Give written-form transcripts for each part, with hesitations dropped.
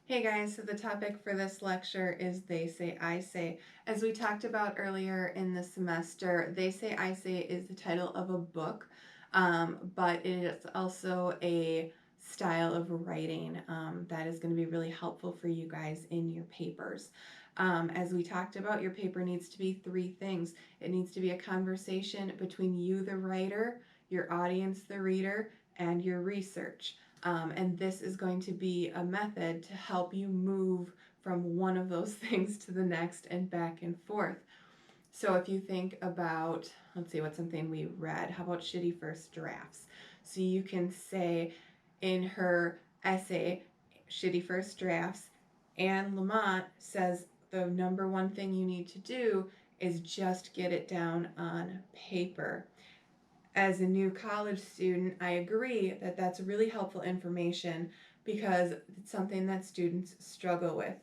Hey guys, so the topic for this lecture is They Say, I Say. As we talked about earlier in the semester, They Say, I Say is the title of a book, but it is also a style of writing that is going to be really helpful for you guys in your papers. As we talked about, your paper needs to be three things. It needs to be a conversation between you, the writer, your audience, the reader, and your research. And this is going to be a method to help you move from one of those things to the next and back and forth. So if you think about, let's see, what's something we read? How about shitty first drafts? So you can say in her essay, Shitty First Drafts, Anne Lamott says the number one thing you need to do is just get it down on paper. As a new college student, I agree that that's really helpful information because it's something that students struggle with.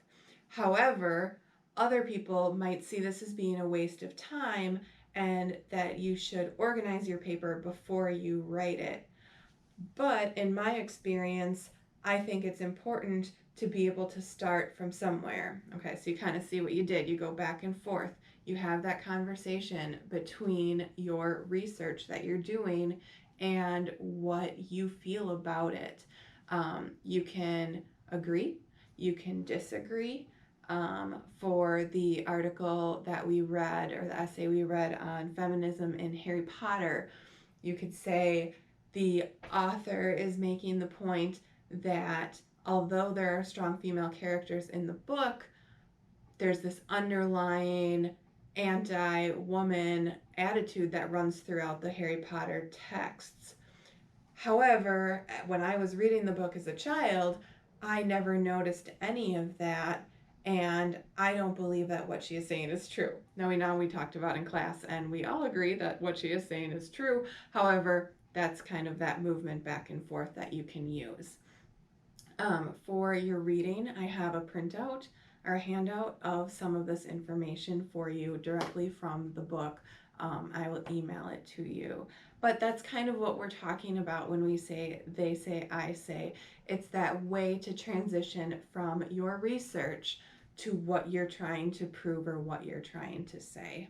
However, other people might see this as being a waste of time and that you should organize your paper before you write it. But in my experience, I think it's important to be able to start from somewhere. Okay, so you kind of see what you did. You go back and forth. You have that conversation between your research that you're doing and what you feel about it. You can agree, you can disagree. For the article that we read, or the essay we read on feminism in Harry Potter, you could say the author is making the point that although there are strong female characters in the book, there's this underlying anti woman attitude that runs throughout the Harry Potter texts. However, when I was reading the book as a child, I never noticed any of that, and I don't believe that what she is saying is true. Now we talked about in class, and we all agree that what she is saying is true. However, that's kind of that movement back and forth that you can use. For your reading, I have a printout or a handout of some of this information for you directly from the book. I will email it to you. But that's kind of what we're talking about when we say they say, I say. It's that way to transition from your research to what you're trying to prove or what you're trying to say.